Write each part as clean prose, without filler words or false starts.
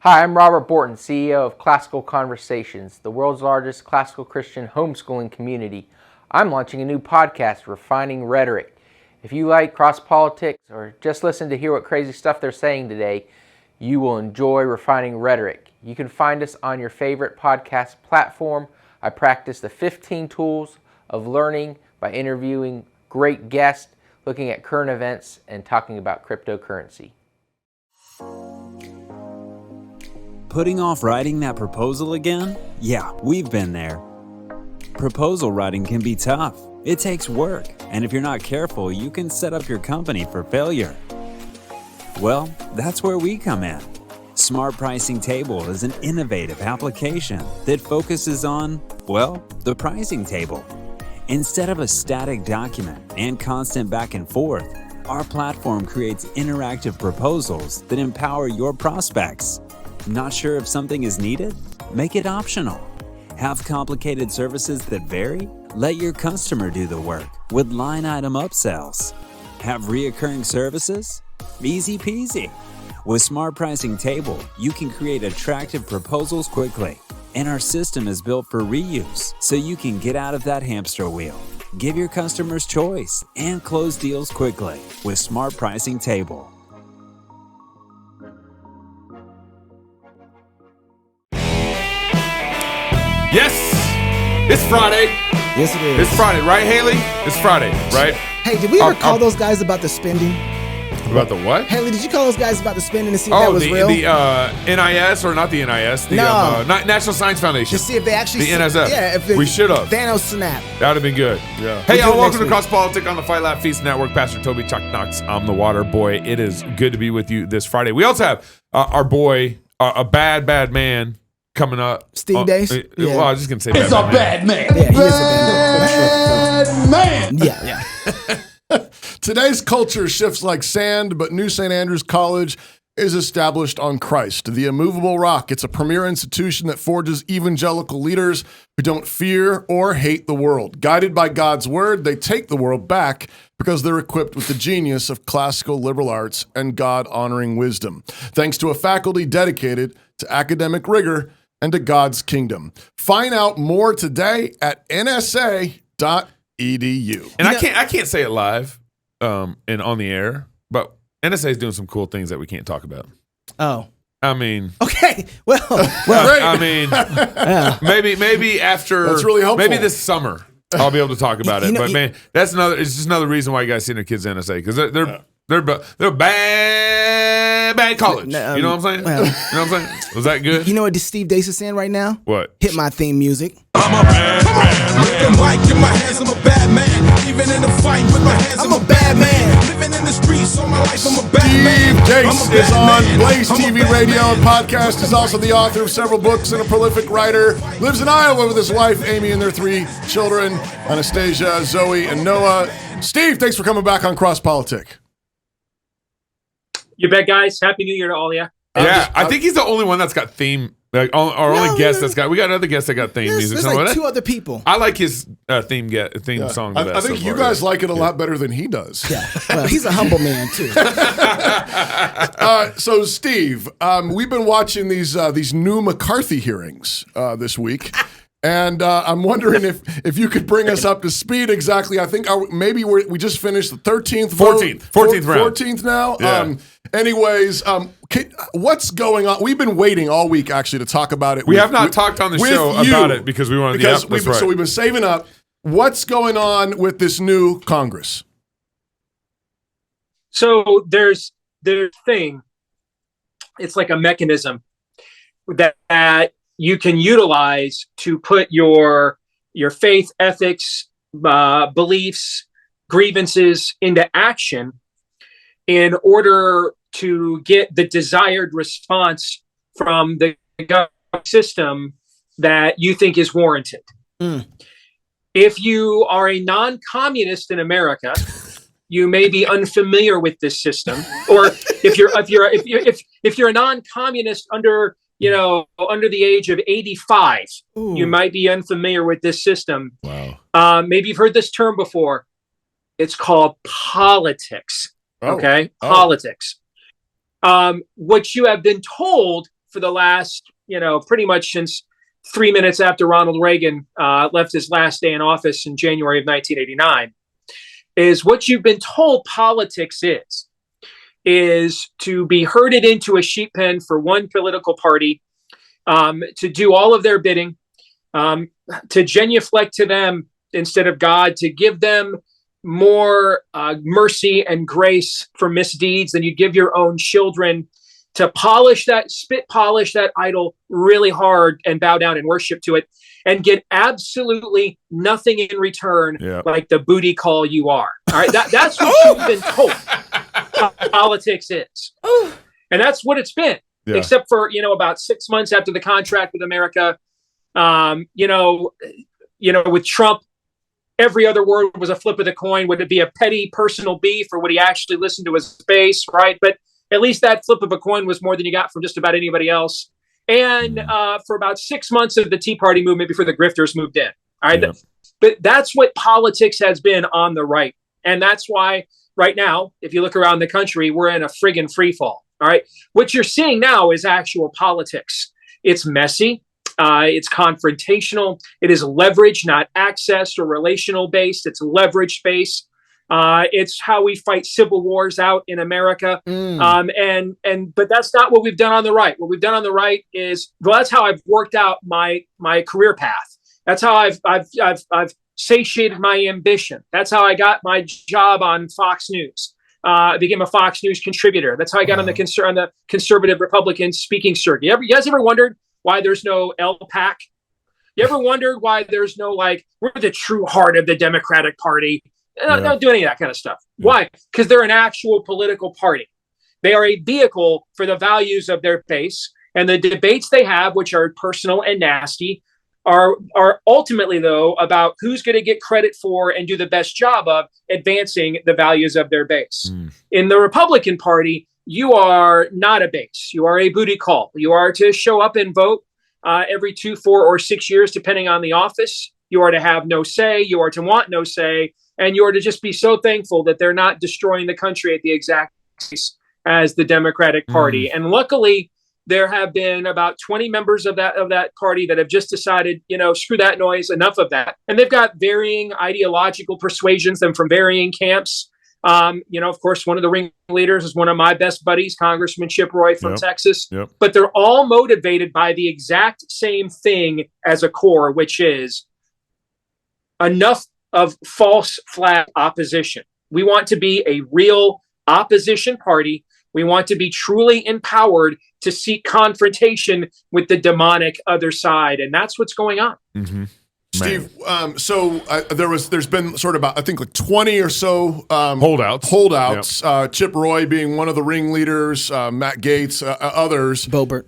Hi, I'm Robert Borton, CEO of Classical Conversations, the world's largest classical Christian homeschooling community. I'm launching a new podcast, Refining Rhetoric. If you like CrossPolitic or just listen to hear what crazy stuff they're saying today, you will enjoy Refining Rhetoric. You can find us on your favorite podcast platform. I practice the 15 tools of learning by interviewing great guests, looking at current events, and talking about cryptocurrency. Putting off writing that proposal again? Yeah, we've been there. Proposal writing can be tough. It takes work, and if you're not careful, you can set up your company for failure. Well, that's where we come in. Smart Pricing Table is an innovative application that focuses on, well, the pricing table. Instead of a static document and constant back and forth, our platform creates interactive proposals that empower your prospects. Not sure if something is needed? Make it optional. Have complicated services that vary? Let your customer do the work with line item upsells. Have reoccurring services? Easy peasy. With Smart Pricing Table, you can create attractive proposals quickly. And our system is built for reuse, so you can get out of that hamster wheel. Give your customers choice and close deals quickly with Smart Pricing Table. Yes, it's Friday. Yes, it is. It's Friday, right, Haley? It's Friday, right? Hey, did we ever call those guys about the spending? About the what? Haley, did you call those guys about the spending to see if that was real? The NIS, or not the NIS, the National Science Foundation. To see if they actually... The NSF. Yeah, if we should have. Thanos snap. That would have been good. Yeah. Hey, y'all, welcome to CrossPolitic on the Fight Laugh Feast Network. Pastor Toby Chuck Knox. I'm the water boy. It is good to be with you this Friday. We also have our boy, a bad man, coming up. Steve Deace? Yeah. Well, I was just going to say it's a bad man. Yeah, he is a bad man. Yeah. Today's culture shifts like sand, but New St. Andrews College is established on Christ, the immovable rock. It's a premier institution that forges evangelical leaders who don't fear or hate the world. Guided by God's word, they take the world back because they're equipped with the genius of classical liberal arts and God-honoring wisdom, thanks to a faculty dedicated to academic rigor and to God's kingdom. Find out more today at nsa.edu. And I can't say it live and on the air, but NSA is doing some cool things that we can't talk about. Oh. I mean, okay. Well, I mean, maybe after, that's really helpful. Maybe this summer I'll be able to talk about it. But man, it's just another reason why you guys send their kids to NSA, because they're bad college. You know what I'm saying? Well, you know what I'm saying? Was that good? You know what Steve Deace is saying right now? What? Hit my theme music. I'm a bad man. With the mic in my hands, I'm a bad man. Even in the fight with my hands, I'm a bad man. Living in the streets all my life, I'm a bad man. Steve Deace is on Blaze TV, radio, and podcast. He's also the author of several books and a prolific writer. Lives in Iowa with his wife, Amy, and their 3 children, Anastasia, Zoe, and Noah. Steve, thanks for coming back on CrossPolitic. You bet, guys. Happy New Year to all of you. Yeah, I think he's the only one that's got theme. Like our only guest that's got. We got other guests that got theme music. There's like 2 other people. I like his theme song. I think you guys like it a lot better than he does. Yeah, well, he's a humble man too. So Steve, we've been watching these new McCarthy hearings this week. And I'm wondering if you could bring us up to speed exactly. I think we just finished the 13th vote. 14th round. 14th now. Yeah. Anyways, what's going on? We've been waiting all week, actually, to talk about it. We have not talked on the show about it because we wanted to. So we've been saving up. What's going on with this new Congress? So there's thing. It's like a mechanism that you can utilize to put your faith, ethics, beliefs, grievances into action in order to get the desired response from the government system that you think is warranted. If you are a non-communist in America, you may be unfamiliar with this system, or if you're a non-communist under the age of 85, you might be unfamiliar with this system. Wow. Maybe you've heard this term before. It's called politics. Okay. Politics. What you have been told for the last, pretty much since 3 minutes after Ronald Reagan left his last day in office in January of 1989, is what you've been told politics is to be herded into a sheep pen for one political party, to do all of their bidding, to genuflect to them instead of God, to give them more mercy and grace for misdeeds than you give your own children, to spit polish that idol really hard and bow down and worship to it and get absolutely nothing in return, like the booty call you are. All right. That's what you've been told politics is. And that's what it's been, except for, about 6 months after the contract with America, with Trump, every other word was a flip of the coin. Would it be a petty personal beef, or would he actually listen to his base? Right. But at least that flip of a coin was more than you got from just about anybody else. And for about 6 months of the Tea Party movement before the grifters moved in. All right. But that's what politics has been on the right. And that's why right now, if you look around the country, we're in a friggin' free fall. All right. What you're seeing now is actual politics. It's messy. It's confrontational. It is leverage, not access or relational based. It's leverage based. It's how we fight civil wars out in America. But that's not what we've done on the right. What we've done on the right is, that's how I've worked out my career path. That's how I've satiated my ambition. That's how I got my job on Fox News. I became a Fox News contributor. That's how I got on the conservative Republican speaking circuit. You guys ever wondered why there's no LPAC? You ever wondered why there's no, we're the true heart of the Democratic Party? Don't do any of that kind of stuff. Why? Because they're an actual political party. They are a vehicle for the values of their base. And the debates they have, which are personal and nasty, are ultimately, though, about who's going to get credit for and do the best job of advancing the values of their base. In the Republican Party, you are not a base. You are a booty call. You are to show up and vote every 2, 4, or 6 years, depending on the office. You are to have no say. You are to want no say. And you are to just be so thankful that they're not destroying the country at the exact pace as the Democratic Party. And luckily, there have been about 20 members of that party that have just decided, screw that noise, enough of that. And they've got varying ideological persuasions, them from varying camps. Of course, one of the ringleaders is one of my best buddies, Congressman Chip Roy from Texas. But they're all motivated by the exact same thing as a core, which is enough of false flag opposition. We want to be a real opposition party. We want to be truly empowered to seek confrontation with the demonic other side. And that's what's going on. Steve, there's been sort of about, I think, 20 or so holdouts. Chip Roy being one of the ringleaders, Matt Gaetz, others. Boebert,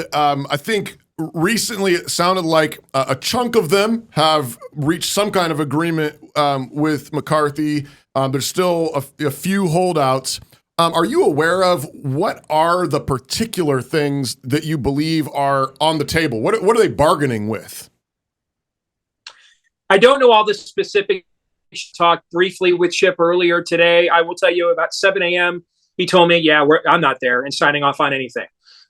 I think recently it sounded like a chunk of them have reached some kind of agreement with McCarthy. There's still a few holdouts. Are you aware of what are the particular things that you believe are on the table? What are they bargaining with? I don't know all the specifics. Talked briefly with Chip earlier today. I will tell you about 7 a.m. He told me, I'm not there and signing off on anything.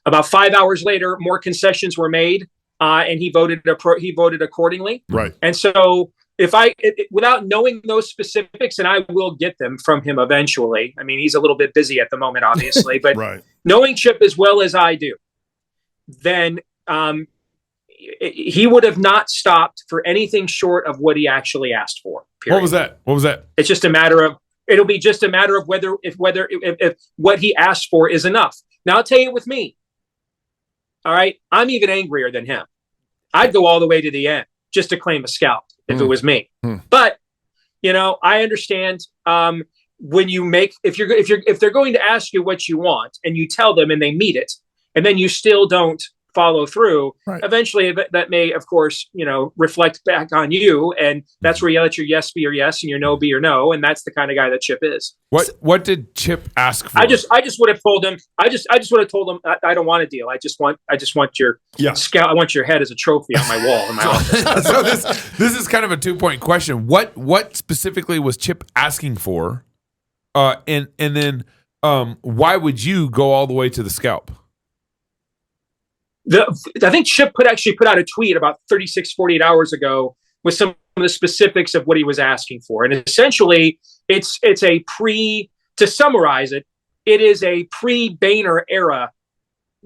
About 5 hours later, more concessions were made, and he voted accordingly. Right. And so without knowing those specifics, and I will get them from him eventually. I mean, he's a little bit busy at the moment, obviously, but knowing Chip as well as I do, then he would have not stopped for anything short of what he actually asked for. Period. What was that? It's just a matter of, it'll be just a matter of whether what he asked for is enough. Now I'll tell you with me. All right. I'm even angrier than him. I'd go all the way to the end just to claim a scalp if it was me. But, I understand when you make, if they're going to ask you what you want and you tell them and they meet it, and then you still don't follow through, eventually that may, of course, reflect back on you. And that's where you let your yes be your yes and your no be your no. And that's the kind of guy that Chip is. What did Chip ask for? I just would have told him, I just would have told him, I don't want a deal. I just want your scout. I want your head as a trophy on my wall in my office. So this is kind of a 2-point question. What specifically was Chip asking for? And then why would you go all the way to the scalp? I think Chip actually put out a tweet about 48 hours ago with some of the specifics of what he was asking for. And essentially, it's to summarize it, it is a pre-Boehner era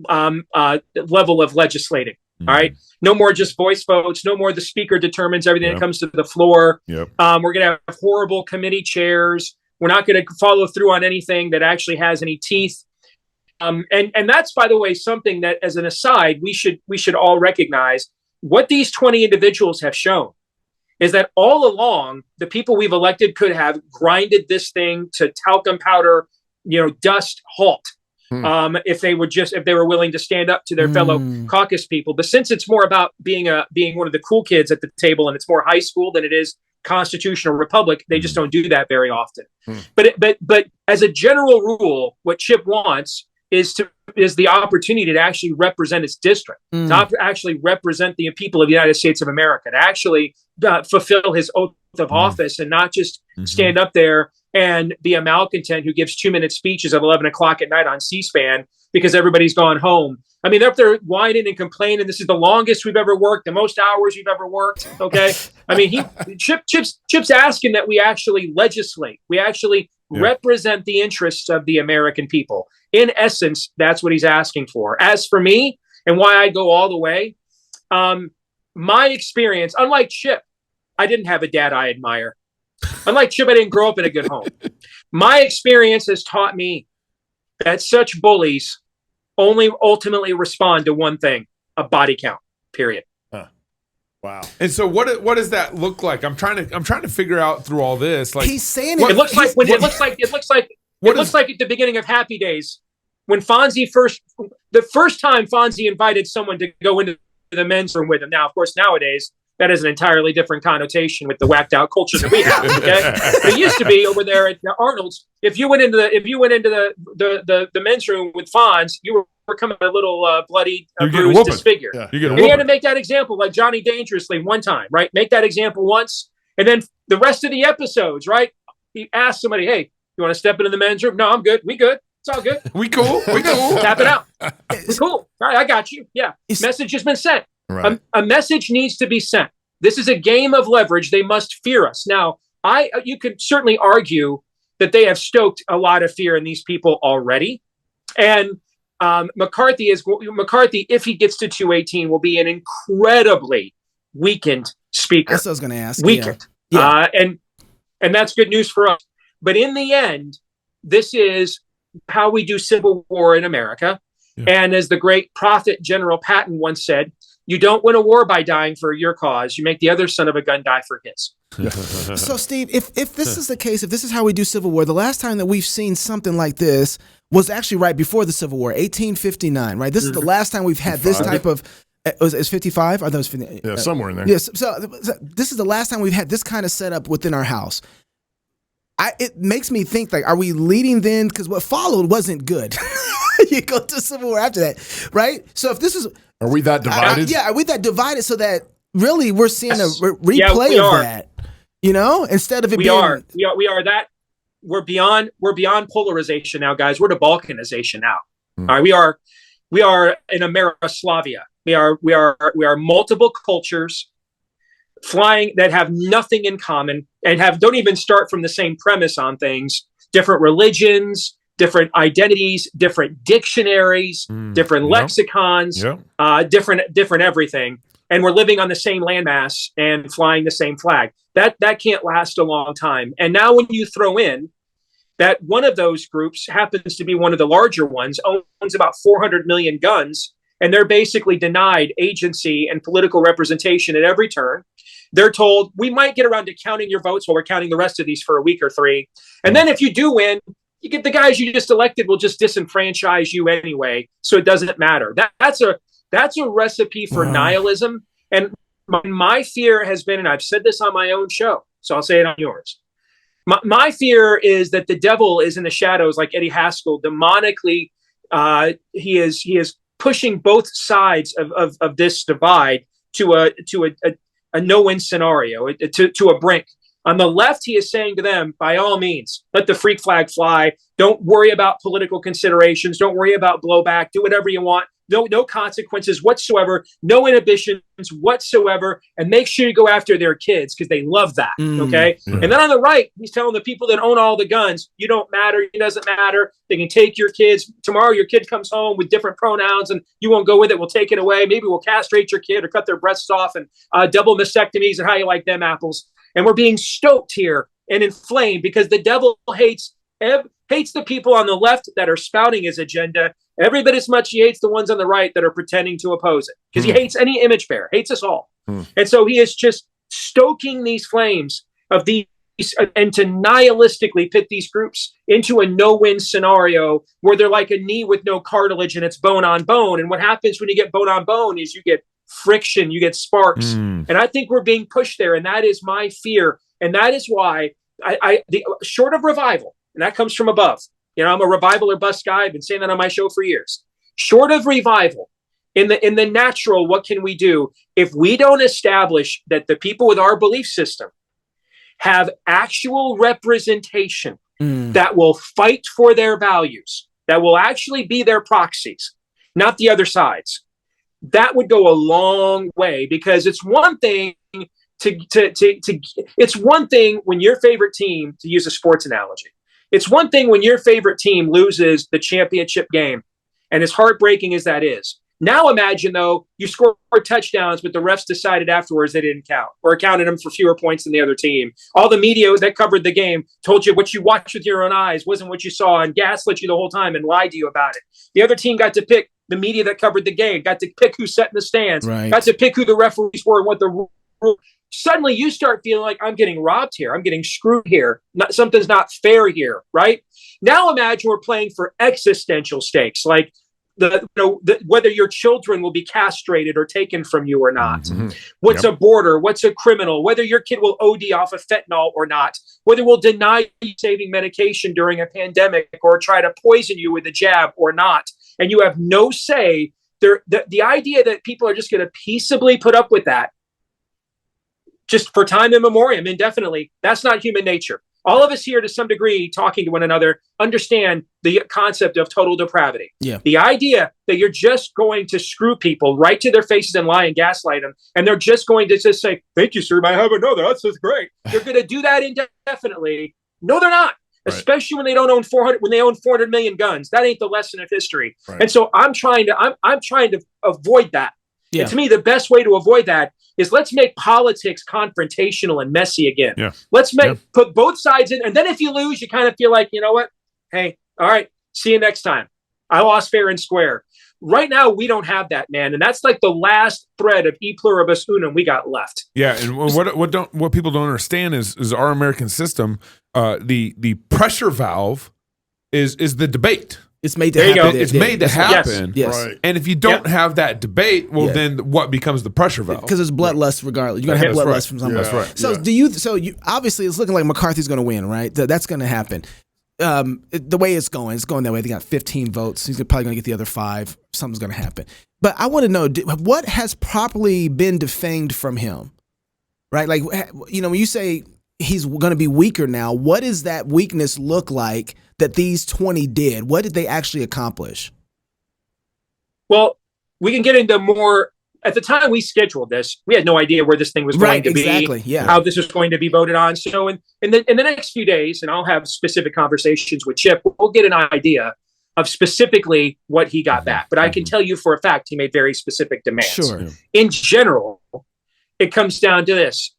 level of legislating. All right. No more just voice votes. No more the speaker determines everything that comes to the floor. We're going to have horrible committee chairs. We're not going to follow through on anything that actually has any teeth. And that's, by the way, something that, as an aside, we should all recognize. What these 20 individuals have shown is that all along, the people we've elected could have grinded this thing to talcum powder, dust halt. If they were willing to stand up to their fellow caucus people. But since it's more about being one of the cool kids at the table, and it's more high school than it is constitutional republic, they just don't do that very often. But as a general rule, what Chip wants is the opportunity to actually represent its district, to actually represent the people of the United States of America, to actually fulfill his oath of office, and not just stand up there and be a malcontent who gives 2-minute speeches at 11 o'clock at night on C-SPAN because everybody's gone home. I mean, they're up there whining and complaining. This is the longest we've ever worked, the most hours we've ever worked. Okay. I mean, Chip's asking that we actually legislate. We actually represent the interests of the American people. In essence, that's what he's asking for. As for me and why I go all the way, my experience, unlike Chip, I didn't have a dad I admire. Unlike Chip, I didn't grow up in a good home. My experience has taught me that such bullies only ultimately respond to one thing: a body count. Period. Wow. And so, what does that look like? I'm trying to figure out through all this. Like, he's saying it looks like at the beginning of Happy Days when the first time Fonzie invited someone to go into the men's room with him. Now, of course, nowadays, that is an entirely different connotation with the whacked out culture that we have. Okay, it used to be over there at Arnold's. If you went into the men's room with Fonz, you were coming a little bloody, bruised, disfigured. Yeah. And you had to make that example, like Johnny Dangerously, one time, right? Make that example once, and then the rest of the episodes, right? He asked somebody, "Hey, you want to step into the men's room?" "No, I'm good. We good. It's all good. We cool. We cool. Tap it out. We cool. All right, I got you. Yeah, message has been sent." Right. A message needs to be sent. This is a game of leverage. They must fear us. Now, you could certainly argue that they have stoked a lot of fear in these people already. And McCarthy, if he gets to 218, will be an incredibly weakened speaker. That's what I was going to ask. Weakened. Yeah. And that's good news for us. But in the end, this is how we do civil war in America. Yeah. And as the great prophet General Patton once said, you don't win a war by dying for your cause. You make the other son of a gun die for his. So, Steve, if this is the case, if this is how we do civil war, the last time that we've seen something like this was actually right before the Civil War, 1859, right? This is the last time we've had this type of, is 55? Are those 50? Yeah, somewhere in there. Yes. So this is the last time we've had this kind of setup within our house. It makes me think, like, are we leading then? Because what followed wasn't good. You go to Civil War after that, right? So if this is... Are we that divided? Are we that divided so that really we're seeing a replay of that? Instead of it we are that we're beyond polarization now, guys. We're to balkanization now. All right, we are in Amerislavia. We are multiple cultures flying that have nothing in common and don't even start from the same premise on things. Different religions, different identities, different dictionaries, different lexicons, different everything. And we're living on the same landmass and flying the same flag. That can't last a long time. And now when you throw in that one of those groups happens to be one of the larger ones, owns about 400 million guns, and they're basically denied agency and political representation at every turn. They're told, we might get around to counting your votes while we're counting the rest of these for a week or three. And then if you do win, you get the guys you just elected will just disenfranchise you anyway. So it doesn't matter. That's a recipe for nihilism. And my fear has been, and I've said this on my own show, so I'll say it on yours. My fear is that the devil is in the shadows, like Eddie Haskell, demonically. He is pushing both sides of this divide to a no-win scenario, to a brink. On the left, he is saying to them, by all means, let the freak flag fly. Don't worry about political considerations. Don't worry about blowback. Do whatever you want. no consequences whatsoever, no inhibitions whatsoever, and make sure you go after their kids because they love that. Okay. And then on the right, he's telling the people that own all the guns, you don't matter. It doesn't matter. They can take your kids. Tomorrow your kid comes home with different pronouns and you won't go with it. We'll take it away. Maybe we'll castrate your kid or cut their breasts off and double mastectomies and how you like them apples. And we're being stoked here and inflamed because the devil hates the people on the left that are spouting his agenda every bit as much he hates the ones on the right that are pretending to oppose it, because he hates any image bearer, hates us all. And so he is just stoking these flames of these and to nihilistically pit these groups into a no-win scenario where they're like a knee with no cartilage and it's bone on bone. And what happens when you get bone on bone is you get friction, you get sparks. And I think we're being pushed there. And that is my fear. And that is why the short of revival, and that comes from above. I'm a revival or bust guy. I've been saying that on my show for years. Short of revival, in the natural, what can we do if we don't establish that the people with our belief system have actual representation that will fight for their values, that will actually be their proxies, not the other sides? That would go a long way, because it's one thing it's one thing when your favorite team, to use a sports analogy, it's one thing when your favorite team loses the championship game, and as heartbreaking as that is. Now imagine, though, you scored touchdowns, but the refs decided afterwards they didn't count, or counted them for fewer points than the other team. All the media that covered the game told you what you watched with your own eyes wasn't what you saw, and gaslit you the whole time and lied to you about it. The other team got to pick the media that covered the game, got to pick who sat in the stands, got to pick who the referees were and what the rule. Suddenly you start feeling like, I'm getting robbed here. I'm getting screwed here. Something's not fair here, right? Now imagine we're playing for existential stakes, like whether your children will be castrated or taken from you or not. What's a border? What's a criminal? Whether your kid will OD off of fentanyl or not. Whether we'll deny you saving medication during a pandemic or try to poison you with a jab or not. And you have no say. The idea that people are just going to peaceably put up with that just for time immemorial, indefinitely, that's not human nature. All of us here, to some degree, talking to one another, understand the concept of total depravity. The idea that you're just going to screw people right to their faces and lie and gaslight them, and they're just going to just say, "Thank you, sir, I have another. That's just great." They're going to do that indefinitely. No, they're not. Right. Especially when they don't own 400 million guns. That ain't the lesson of history. Right. And so I'm trying to avoid that. And to me, the best way to avoid that is let's make politics confrontational and messy again. Let's put both sides in. And then if you lose, you kind of feel like, you know what? Hey, all right, see you next time. I lost fair and square. Right now, we don't have that, man. And that's like the last thread of e pluribus unum we got left. Yeah. And what people don't understand is our American system, the pressure valve is the debate. It's made to happen. It's made to happen. Yes. Right. And if you don't have that debate, well, then what becomes the pressure valve? Because it's bloodlust regardless. You're going to have bloodlust from somebody. That's right. So you obviously it's looking like McCarthy's going to win, right? That's going to happen. The way it's going that way. They got 15 votes. He's probably going to get the other 5. Something's going to happen. But I want to know, what has properly been defanged from him, right? Like, when you say he's going to be weaker now, what does that weakness look like that these 20 did? What did they actually accomplish? Well, we can get into more. At the time we scheduled this, we had no idea where this thing was going to be, how this was going to be voted on. So in the next few days, and I'll have specific conversations with Chip, we'll get an idea of specifically what he got back. But I can tell you for a fact he made very specific demands. Sure. In general, it comes down to this.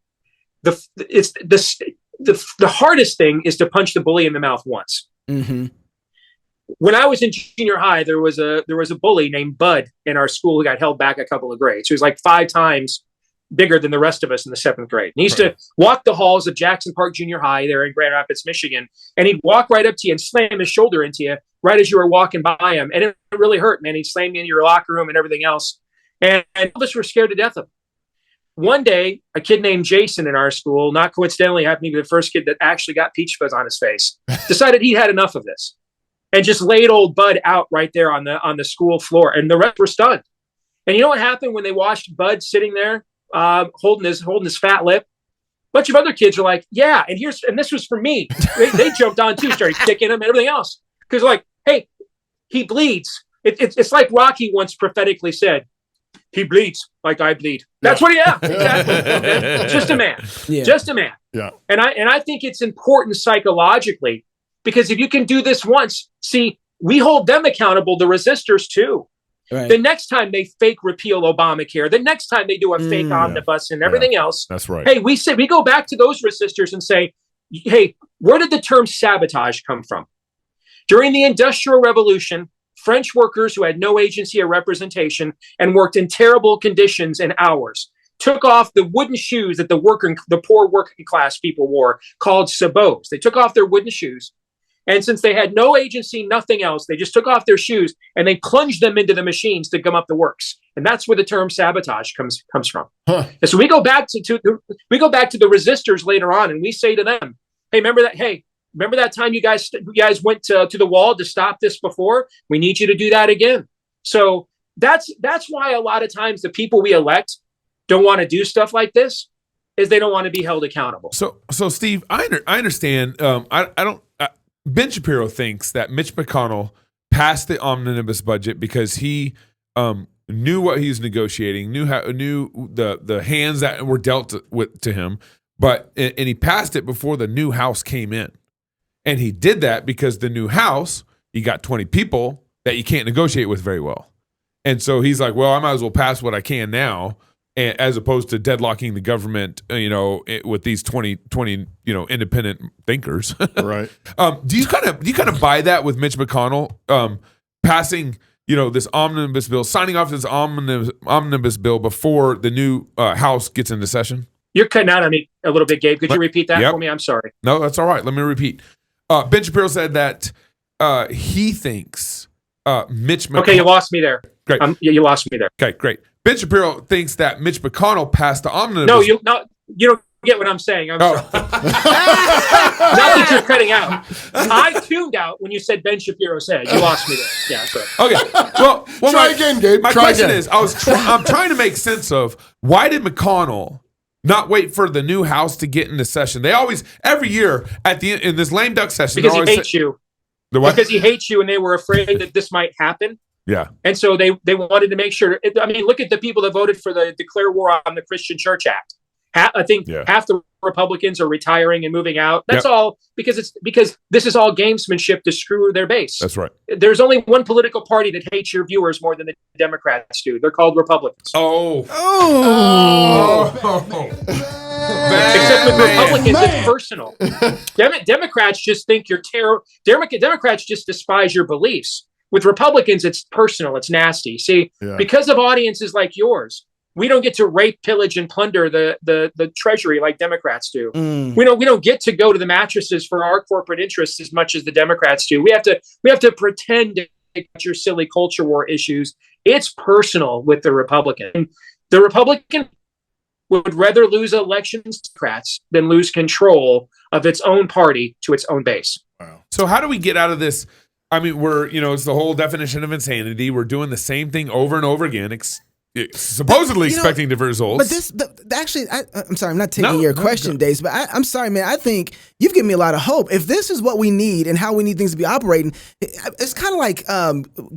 The hardest thing is to punch the bully in the mouth once. When I was in junior high, there was a bully named Bud in our school who got held back a couple of grades. He was like 5 times bigger than the rest of us in the 7th grade. And he used to walk the halls of Jackson Park Junior High there in Grand Rapids, Michigan, and he'd walk right up to you and slam his shoulder into you right as you were walking by him. And it really hurt, man. He'd slam you in your locker room and everything else. And all of us were scared to death of him. One day, a kid named Jason in our school, not coincidentally happened to be the first kid that actually got peach fuzz on his face, decided he'd had enough of this and just laid old Bud out right there on the school floor. And the rest were stunned. And you know what happened when they watched Bud sitting there holding his fat lip? A bunch of other kids are like, yeah, and this was for me. They jumped on too, started kicking him and everything else. Because like, hey, he bleeds. It's like Rocky once prophetically said, he bleeds like I bleed. That's what he is. Exactly. Just a man. Yeah. Just a man. Yeah. And I think it's important psychologically, because if you can do this once, see, we hold them accountable, the resistors too. Right. The next time they fake repeal Obamacare, the next time they do a fake omnibus and everything else. That's right. Hey, we go back to those resistors and say, hey, where did the term sabotage come from? During the Industrial Revolution, French workers who had no agency or representation and worked in terrible conditions and hours took off the wooden shoes that the poor working class people wore, called sabots. They took off their wooden shoes. And since they had no agency, nothing else, they just took off their shoes and they plunged them into the machines to gum up the works. And that's where the term sabotage comes from. Huh. And so we go back to the resistors later on, and we say to them, hey, remember that time you guys went to the wall to stop this before? We need you to do that again. So that's why a lot of times the people we elect don't want to do stuff like this, is they don't want to be held accountable. So Steve, I understand. Ben Shapiro thinks that Mitch McConnell passed the omnibus budget because he knew what he was negotiating, knew the hands that were dealt to him, and he passed it before the new House came in. And he did that because the new House, you got 20 people that you can't negotiate with very well. And so he's like, well, I might as well pass what I can now, as opposed to deadlocking the government, with these 20 independent thinkers. Right. Do you kind of buy that with Mitch McConnell passing, this omnibus bill, signing off this omnibus bill before the new House gets into session? You're cutting out on me a little bit, Gabe. Could you repeat that for me? I'm sorry. No, that's all right. Let me repeat. Ben Shapiro said that he thinks Mitch McConnell... Okay, you lost me there. Great. You lost me there. Okay, great. Ben Shapiro thinks that Mitch McConnell passed the omnibus... No, you don't get what I'm saying. I'm sorry. Not that you're cutting out. I tuned out when you said Ben Shapiro said. You lost me there. Yeah, sorry. Okay. Well, Try again, Gabe. My Try question again. is, I'm trying to make sense of why did McConnell not wait for the new House to get into session? They always, every year at the end in this lame duck session, Because he hates you. The what? Because he hates you, and they were afraid that this might happen. Yeah. And so they wanted to make sure. Look at the people that voted for the Declare War on the Christian Church Act. I think half the Republicans are retiring and moving out. That's all because this is all gamesmanship to screw their base. That's right. There's only one political party that hates your viewers more than the Democrats do. They're called Republicans. Except with Republicans, it's personal. Democrats just think you're terrible. Democrats just despise your beliefs. With Republicans, it's personal. It's nasty. See, because of audiences like yours, we don't get to rape, pillage, and plunder the treasury like Democrats do. We don't get to go to the mattresses for our corporate interests as much as the Democrats do. We have to pretend to get your silly culture war issues. It's personal with the Republican. The Republican would rather lose elections to Democrats than lose control of its own party to its own base. Wow. So how do we get out of this? I mean, it's the whole definition of insanity. We're doing the same thing over and over again. Supposedly expecting different results. But I'm sorry, I'm not taking your question, Deace, but I'm sorry, man. I think you've given me a lot of hope. If this is what we need and how we need things to be operating, it's kind of like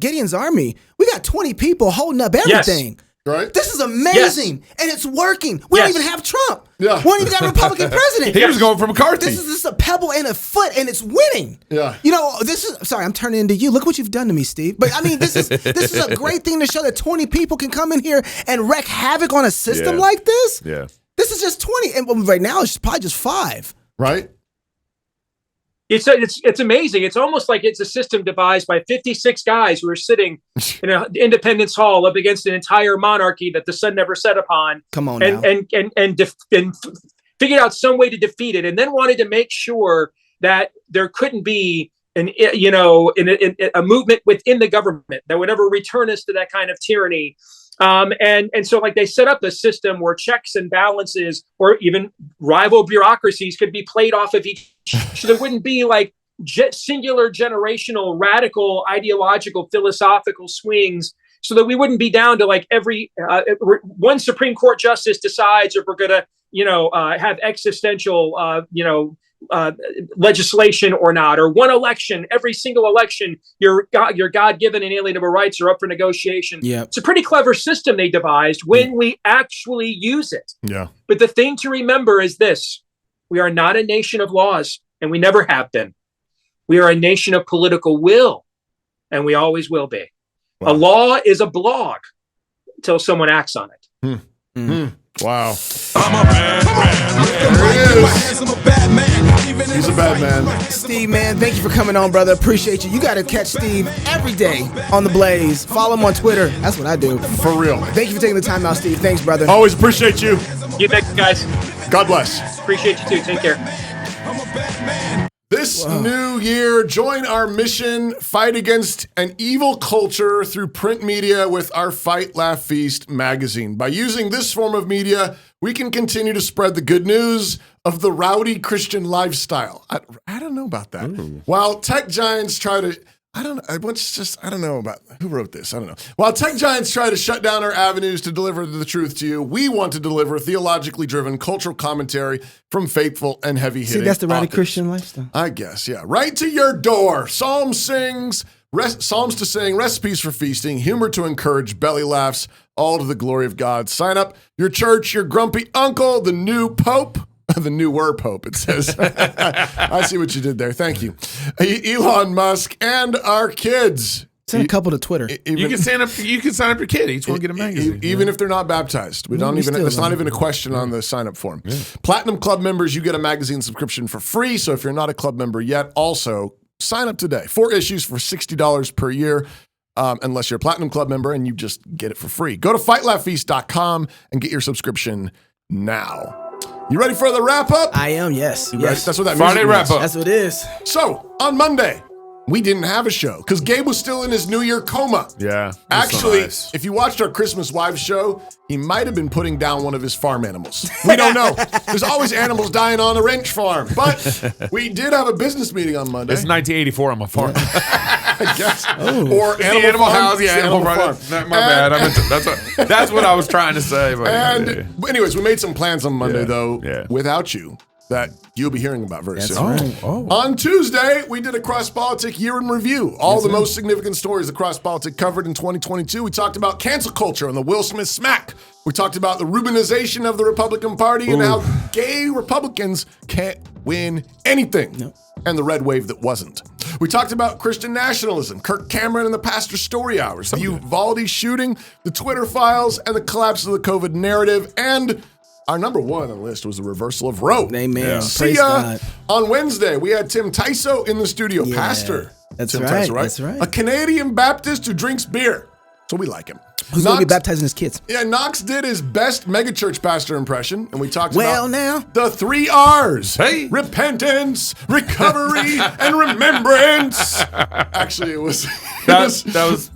Gideon's army. We got 20 people holding up everything. Yes. Right? This is amazing, and it's working. We don't even have Trump. Yeah. We don't even got a Republican president. He was going for McCarthy. This is a pebble and a foot, and it's winning. Yeah. Sorry, I'm turning into you. Look what you've done to me, Steve. But I mean, this is a great thing to show that 20 people can come in here and wreak havoc on a system like this. Yeah. This is just 20, and right now it's probably just 5. Right. It's amazing. It's almost like it's a system devised by 56 guys who are sitting in an Independence Hall up against an entire monarchy that the sun never set upon. Come on, and figured out some way to defeat it, and then wanted to make sure that there couldn't be a movement within the government that would ever return us to that kind of tyranny. And so like they set up a system where checks and balances or even rival bureaucracies could be played off of each. So there wouldn't be like singular generational, radical, ideological, philosophical swings, so that we wouldn't be down to like every one Supreme Court justice decides if we're going to, have existential, legislation or not, or one election, every single election, your God-given and inalienable rights are up for negotiation. Yeah. It's a pretty clever system they devised when we actually use it. Yeah. But the thing to remember is this: we are not a nation of laws, and we never have been. We are a nation of political will, and we always will be. Wow. A law is a blog until someone acts on it. Wow. I'm a bad man. I'm a bad man. He's a bad man. Steve, man, thank you for coming on, brother. Appreciate you. You got to catch Steve every day on the Blaze. Follow him on Twitter. That's what I do. For real. Thank you for taking the time out, Steve. Thanks, brother. Always appreciate you. You thank you, guys. God bless. Appreciate you too. Take care. This new year, join our mission, fight against an evil culture through print media with our Fight, Laugh, Feast magazine. By using this form of media, we can continue to spread the good news of the rowdy Christian lifestyle. I don't know about that. While tech giants try to... I don't know about who wrote this. I don't know. While tech giants try to shut down our avenues to deliver the truth to you, we want to deliver theologically driven cultural commentary from faithful and heavy hitting. See, that's the rowdy authors. Christian lifestyle. I guess, yeah. Right to your door. Psalms to sing, recipes for feasting, humor to encourage, belly laughs, all to the glory of God. Sign up your church, your grumpy uncle, the new pope. The newer pope, it says. I see what you did there. Thank you. Elon Musk and our kids. Send a couple to Twitter. You can sign up your kid. Each one get a magazine. Even if they're not baptized. It's not even a question on the sign-up form. Yeah. Platinum Club members, you get a magazine subscription for free. So if you're not a club member yet, also sign up today. 4 issues for $60 per year. Unless you're a Platinum Club member and you just get it for free. Go to fightlaughfeast.com and get your subscription now. You ready for the wrap up? I am, yes. Yes. That's what that Friday music wrap means. up. That's what it is. So, on Monday, we didn't have a show because Gabe was still in his New Year coma. Yeah. Actually, so nice. if you watched our Christmas Wives show, he might have been putting down one of his farm animals. We don't know. There's always animals dying on the ranch farm. But we did have a business meeting on Monday. It's 1984 on my farm. I guess. Oh. Or The animal farm. house, yeah, It's the animal farm. My bad. That's what I was trying to say. But Anyways, we made some plans on Monday, though, Yeah. without you, that you'll be hearing about very That's soon. right. On Tuesday, we did a CrossPolitic year in review. All the most significant stories the CrossPolitic covered in 2022. We talked about cancel culture and the Will Smith smack. We talked about the Rubenization of the Republican Party and how gay Republicans can't win anything. And the red wave that wasn't. We talked about Christian nationalism, Kirk Cameron and the Pastor Story Hours, the Uvalde shooting, the Twitter files, and the collapse of the COVID narrative. And our number one on the list was the reversal of Roe. Amen. Yeah. Praise See ya. God. On Wednesday, we had Tim Tyso in the studio. Yeah. Pastor. That's Tim right. Tyso, right? That's right. A Canadian Baptist who drinks beer. So we like him. Who's going to be baptizing his kids? Yeah, Knox did his best megachurch pastor impression, and we talked about now. the 3 R's. Hey. Repentance, recovery, and remembrance. Actually, it was... he was almost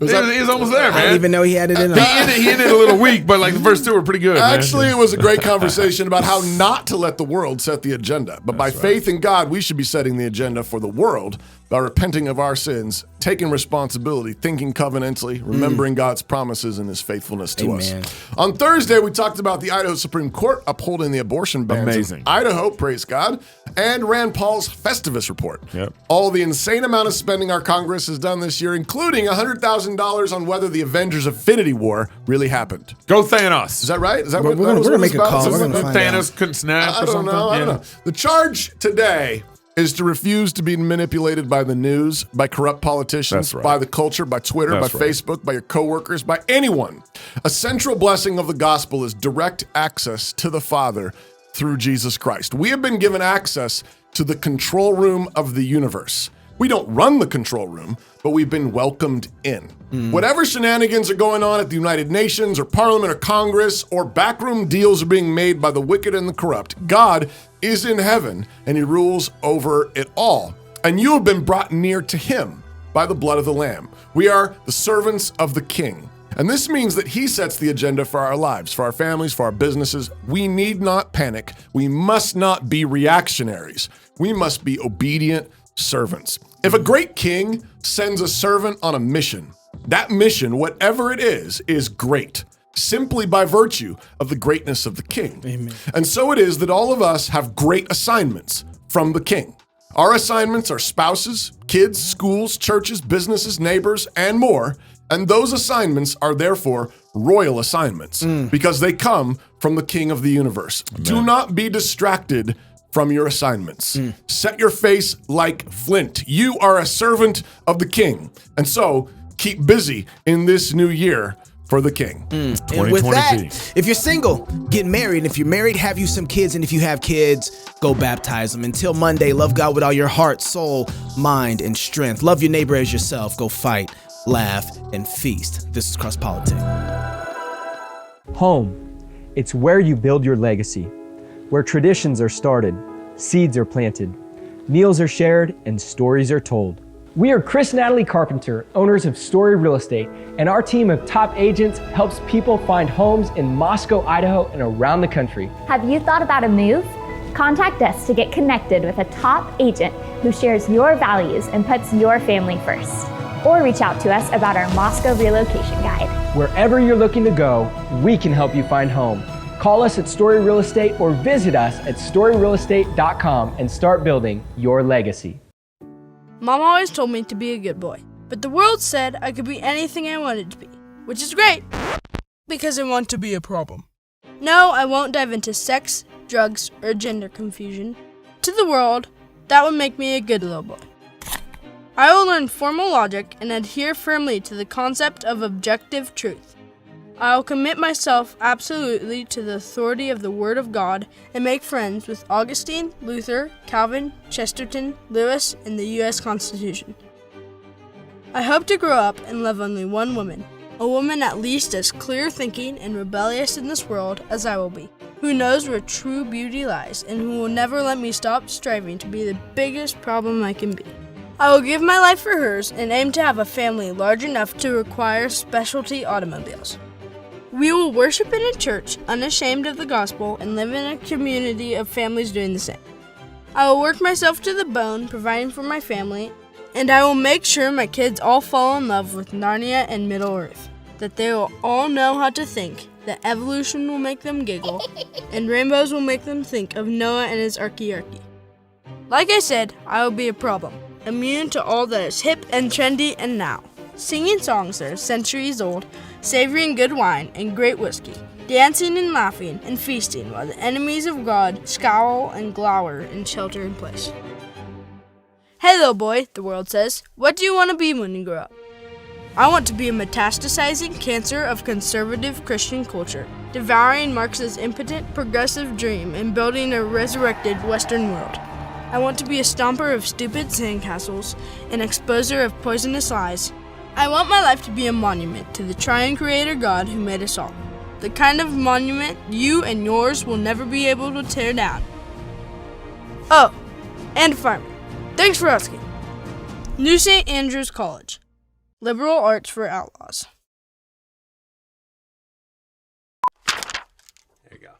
there, man. I didn't even know he had it in He him. ended a little weak, but like the first 2 were pretty good. Actually, man. it was a great conversation about how not to let the world set the agenda. But by faith in God, we should be setting the agenda for the world by repenting of our sins, taking responsibility, thinking covenantally, remembering God's promises and his faithfulness to Amen. us. On Thursday, we talked about the Idaho Supreme Court upholding the abortion bans Amazing. in Idaho, praise God, and Rand Paul's Festivus report. Yep. All the insane amount of spending our Congress has done this year, including $100,000 on whether the Avengers Infinity War really happened. Go Thanos. Is that right? Is that We're what gonna- that was we're gonna what make it's a call. about? We're gonna find out. Thanos couldn't snap I or don't something. know. I don't know. The charge today is to refuse to be manipulated by the news, by corrupt politicians, That's right. by the culture, by Twitter, That's by right. Facebook, by your coworkers, by anyone. A central blessing of the gospel is direct access to the Father through Jesus Christ. We have been given access to the control room of the universe. We don't run the control room, but we've been welcomed in. Whatever shenanigans are going on at the United Nations or Parliament or Congress or backroom deals are being made by the wicked and the corrupt, God is in heaven and he rules over it all. And you have been brought near to him by the blood of the Lamb. We are the servants of the King. And this means that he sets the agenda for our lives, for our families, for our businesses. We need not panic. We must not be reactionaries. We must be obedient servants. If a great king sends a servant on a mission, that mission, whatever it is great, simply by virtue of the greatness of the king. Amen. And so it is that all of us have great assignments from the king. Our assignments are spouses, kids, schools, churches, businesses, neighbors, and more. And those assignments are therefore royal assignments because they come from the king of the universe. Amen. Do not be distracted from your assignments. Set your face like flint. You are a servant of the king. And so keep busy in this new year for the king. And with that, if you're single, get married. And if you're married, have you some kids. And if you have kids, go baptize them. Until Monday, love God with all your heart, soul, mind, and strength. Love your neighbor as yourself. Go fight, laugh, and feast. This is CrossPolitic. Home. It's where you build your legacy, where traditions are started, seeds are planted, meals are shared, and stories are told. We are Chris and Natalie Carpenter, owners of Story Real Estate, and our team of top agents helps people find homes in Moscow, Idaho, and around the country. Have you thought about a move? Contact us to get connected with a top agent who shares your values and puts your family first. Or reach out to us about our Moscow relocation guide. Wherever you're looking to go, we can help you find home. Call us at Story Real Estate or visit us at storyrealestate.com and start building your legacy. Mom always told me to be a good boy, but the world said I could be anything I wanted to be, which is great, because I want to be a problem. No, I won't dive into sex, drugs, or gender confusion. To the world, that would make me a good little boy. I will learn formal logic and adhere firmly to the concept of objective truth. I will commit myself absolutely to the authority of the Word of God and make friends with Augustine, Luther, Calvin, Chesterton, Lewis, and the U.S. Constitution. I hope to grow up and love only one woman, a woman at least as clear-thinking and rebellious in this world as I will be, who knows where true beauty lies and who will never let me stop striving to be the biggest problem I can be. I will give my life for hers and aim to have a family large enough to require specialty automobiles. We will worship in a church, unashamed of the gospel, and live in a community of families doing the same. I will work myself to the bone, providing for my family, and I will make sure my kids all fall in love with Narnia and Middle-earth, that they will all know how to think, that evolution will make them giggle, and rainbows will make them think of Noah and his archaearchy. Like I said, I will be a problem, immune to all that is hip and trendy and now. Singing songs that are centuries old, savoring good wine and great whiskey, dancing and laughing and feasting while the enemies of God scowl and glower in shelter in place. Hey little boy, the world says, what do you want to be when you grow up? I want to be a metastasizing cancer of conservative Christian culture, devouring Marx's impotent progressive dream and building a resurrected Western world. I want to be a stomper of stupid sandcastles, an exposer of poisonous lies. I want my life to be a monument to the triune creator God who made us all. The kind of monument you and yours will never be able to tear down. Oh, and a farmer. Thanks for asking. New St. Andrews College. Liberal arts for outlaws. There you go.